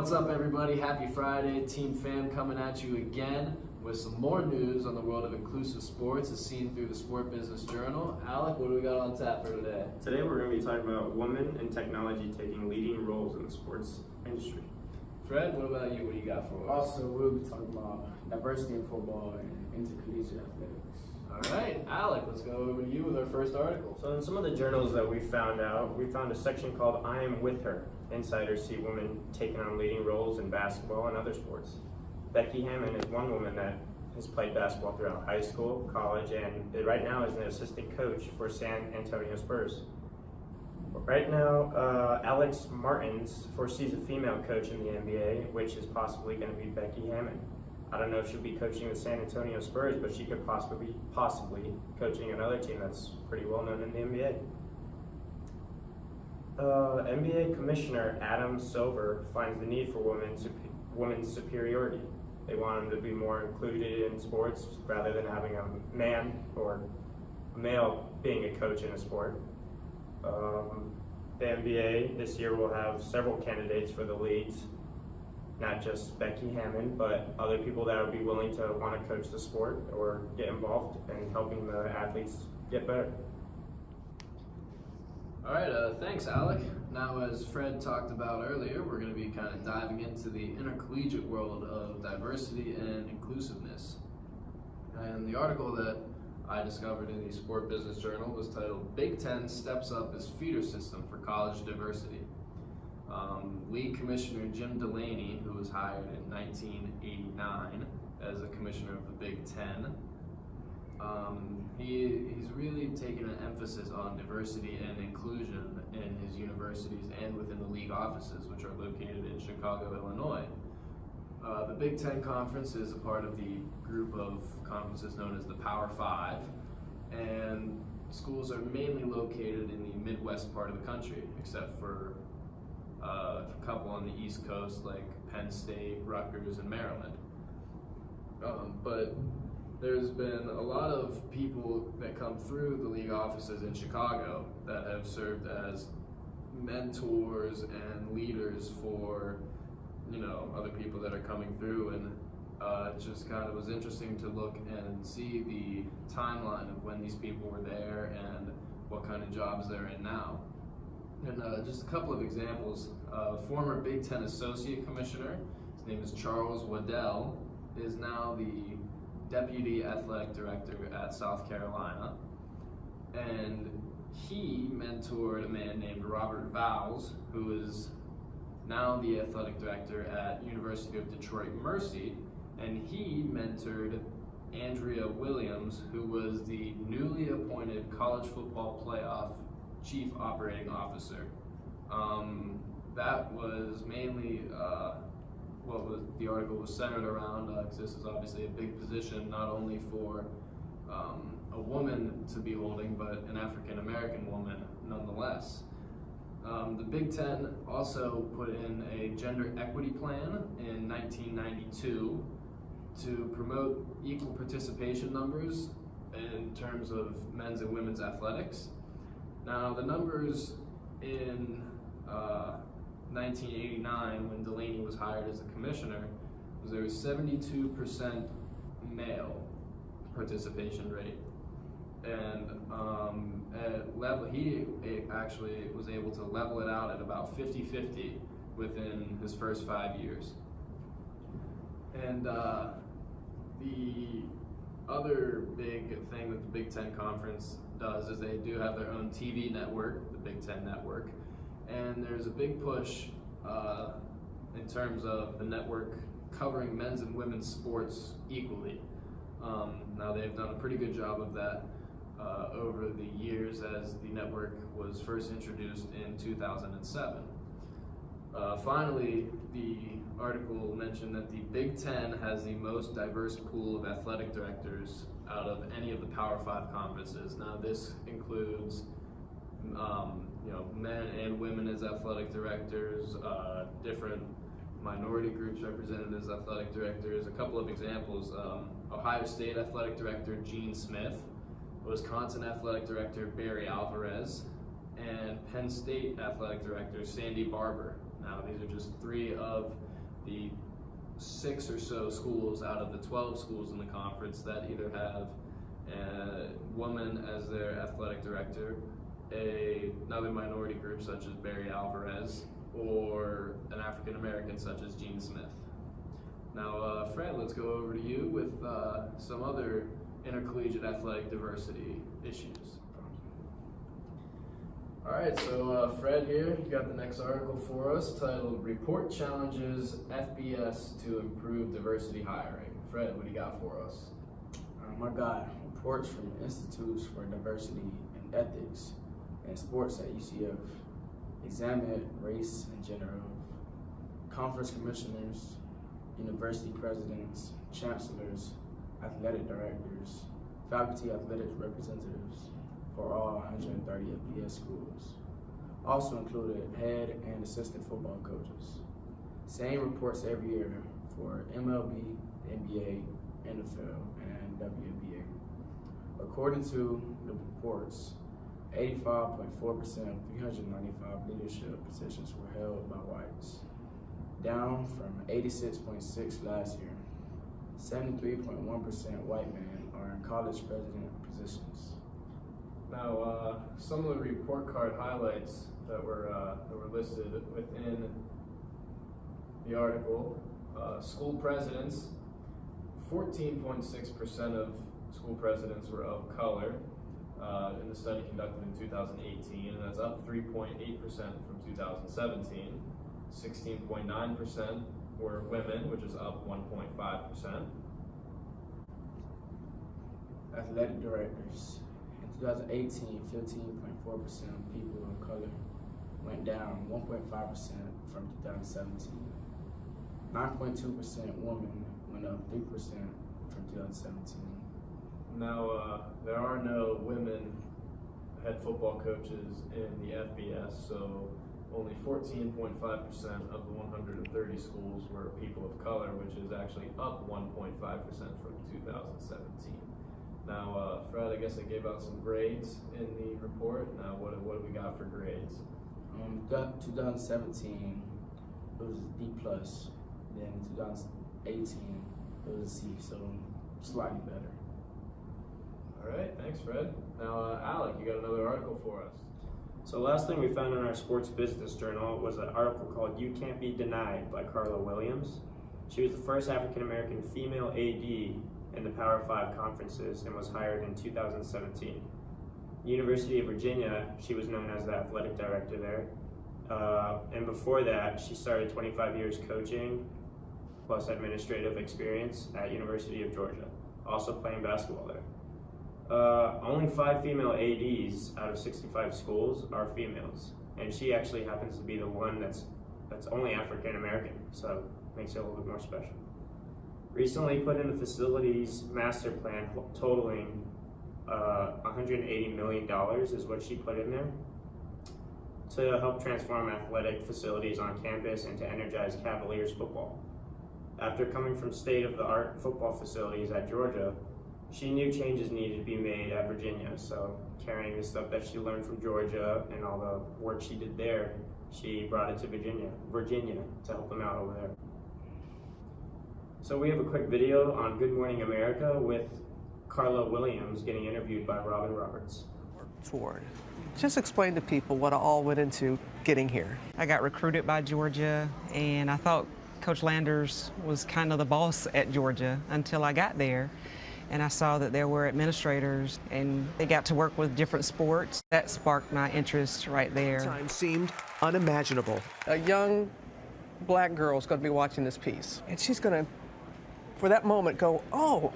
What's up, everybody? Happy Friday. Team Fam coming at you again with some more news on the world of inclusive sports as seen through the Sport Business Journal. Alec, what do we got on tap for today? Today we're going to be talking about women in technology taking leading roles in the sports industry. Fred, what about you? What do you got for us? Also, we'll be talking about diversity in football and intercollegiate athletics. All right, Alec, let's go over to you with our first article. So in some of the journals that we found a section called I Am With Her. Insiders see women taking on leading roles in basketball and other sports. Becky Hammon is one woman that has played basketball throughout high school, college, and right now is an assistant coach for San Antonio Spurs. Right now, Alex Martins foresees a female coach in the NBA, which is possibly going to be Becky Hammon. I don't know if she'll be coaching the San Antonio Spurs, but she could possibly coaching another team that's pretty well known in the NBA. NBA Commissioner Adam Silver finds the need for women's superiority. They want them to be more included in sports rather than having a man or a male being a coach in a sport. The NBA this year will have several candidates for the leagues, not just Becky Hammon, but other people that would be willing to want to coach the sport or get involved in helping the athletes get better. All right, thanks, Alec. Now, as Fred talked about earlier, we're going to be kind of diving into the intercollegiate world of diversity and inclusiveness. And the article that I discovered in the Sport Business Journal was titled Big Ten Steps Up Its Feeder System for College Diversity. League Commissioner Jim Delaney, who was hired in 1989 as a commissioner of the Big Ten, he's really taken an emphasis on diversity and inclusion in his universities and within the league offices, which are located in Chicago, Illinois. The Big Ten Conference is a part of the group of conferences known as the Power Five, and schools are mainly located in the Midwest part of the country, except for a couple on the East Coast like Penn State, Rutgers, and Maryland. But there's been a lot of people that come through the league offices in Chicago that have served as mentors and leaders for, other people that are coming through, and it just kind of was interesting to look and see the timeline of when these people were there and what kind of jobs they're in now. And just a couple of examples. Former Big Ten Associate Commissioner, his name is Charles Waddell, is now the Deputy Athletic Director at South Carolina. And he mentored a man named Robert Vowles, who is now the Athletic Director at University of Detroit Mercy. And he mentored Andrea Williams, who was the newly appointed College Football Playoff Chief Operating Officer. That was mainly the article was centered around, because this is obviously a big position, not only for a woman to be holding, but an African American woman nonetheless. The Big Ten also put in a gender equity plan in 1992 to promote equal participation numbers in terms of men's and women's athletics. Now, the numbers in 1989, when Delaney was hired as a commissioner, was there was 72% male participation rate, and he actually was able to level it out at about 50-50 within his first 5 years. And the other big thing that the Big Ten Conference does is they do have their own TV network, the Big Ten Network, and there's a big push in terms of the network covering men's and women's sports equally. Now, they've done a pretty good job of that over the years, as the network was first introduced in 2007. Finally, the article mentioned that the Big Ten has the most diverse pool of athletic directors out of any of the Power Five conferences. Now, this includes men and women as athletic directors, different minority groups represented as athletic directors. A couple of examples: Ohio State Athletic Director Gene Smith, Wisconsin Athletic Director Barry Alvarez, and Penn State Athletic Director Sandy Barber. Now, these are just three of the 6 or so schools out of the 12 schools in the conference that either have a woman as their athletic director, another minority group such as Barry Alvarez, or an African American such as Gene Smith. Now, Fred, let's go over to you with some other intercollegiate athletic diversity issues. All right, so Fred here, you got the next article for us titled Report Challenges FBS to Improve Diversity Hiring. Fred, what do you got for us? I got reports from Institutes for Diversity and Ethics in Sports at UCF examine race and gender of conference commissioners, university presidents, chancellors, athletic directors, faculty athletics representatives for all 130 FBS schools. Also included head and assistant football coaches. Same reports every year for MLB, NBA, NFL, and WNBA. According to the reports, 85.4% of 395 leadership positions were held by whites, down from 86.6% last year. 73.1% white men are in college president positions. Now, some of the report card highlights that were listed within the article: school presidents. 14.6% of school presidents were of color in the study conducted in 2018, and that's up 3.8% from 2017. 16.9% were women, which is up 1.5%. Athletic directors. In 2018, 15.4% of people of color went down 1.5% from 2017. 9.2% women went up 3% from 2017. Now, there are no women head football coaches in the FBS, so only 14.5% of the 130 schools were people of color, which is actually up 1.5% from 2017. Now, Fred, I guess I gave out some grades in the report. Now, what do we got for grades? 2017, it was a D+. Then 2018, it was a C, so slightly better. All right, thanks, Fred. Now, Alec, you got another article for us. So last thing we found in our Sports Business Journal was an article called You Can't Be Denied by Carla Williams. She was the first African-American female AD in the Power 5 conferences and was hired in 2017. University of Virginia, she was known as the athletic director there. And before that, she started 25 years coaching plus administrative experience at University of Georgia, also playing basketball there. Only 5 female ADs out of 65 schools are females, and she actually happens to be the one that's only African American, so makes it a little bit more special. Recently put in the facilities master plan totaling $180 million is what she put in there to help transform athletic facilities on campus and to energize Cavaliers football. After coming from state-of-the-art football facilities at Georgia, she knew changes needed to be made at Virginia, so carrying the stuff that she learned from Georgia and all the work she did there, she brought it to Virginia to help them out over there. So we have a quick video on Good Morning America with Carla Williams getting interviewed by Robin Roberts. Toward. Just explain to people what all went into getting here. I got recruited by Georgia, and I thought Coach Landers was kind of the boss at Georgia until I got there. And I saw that there were administrators, and they got to work with different sports. That sparked my interest right there. Time seemed unimaginable. A young black girl is going to be watching this piece, and she's going to, for that moment, go, oh,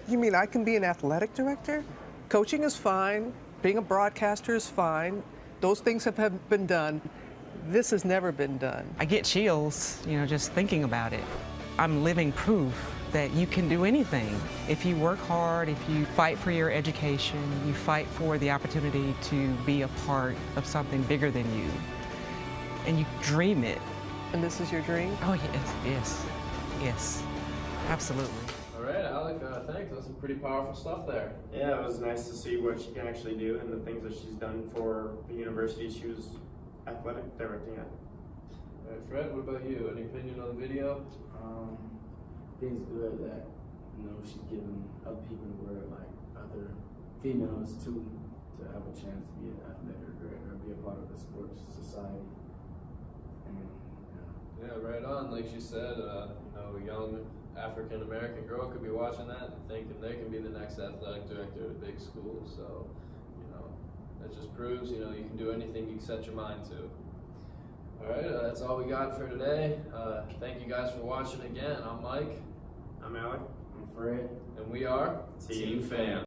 you mean I can be an athletic director? Coaching is fine. Being a broadcaster is fine. Those things have been done. This has never been done. I get chills, just thinking about it. I'm living proof that you can do anything. If you work hard, if you fight for your education, you fight for the opportunity to be a part of something bigger than you, and you dream it. And this is your dream? Oh, yes, absolutely. All right, Alec, thanks. That's some pretty powerful stuff there. Yeah, it was nice to see what she can actually do and the things that she's done for the university she was athletic directing at. All right, Fred, what about you? Any opinion on the video? I think it's good that, you know, she's giving other people in the world, like other females too, to have a chance to be an athletic director, be a part of the sports society. And, Yeah, right on. Like she said, you know, a young African American girl could be watching that and thinking they can be the next athletic director at a big school. So, you know, that just proves, you know, you can do anything you set your mind to. All right, that's all we got for today. Thank you guys for watching again. I'm Mike. I'm Alec. I'm Fred. And we are Team Fam.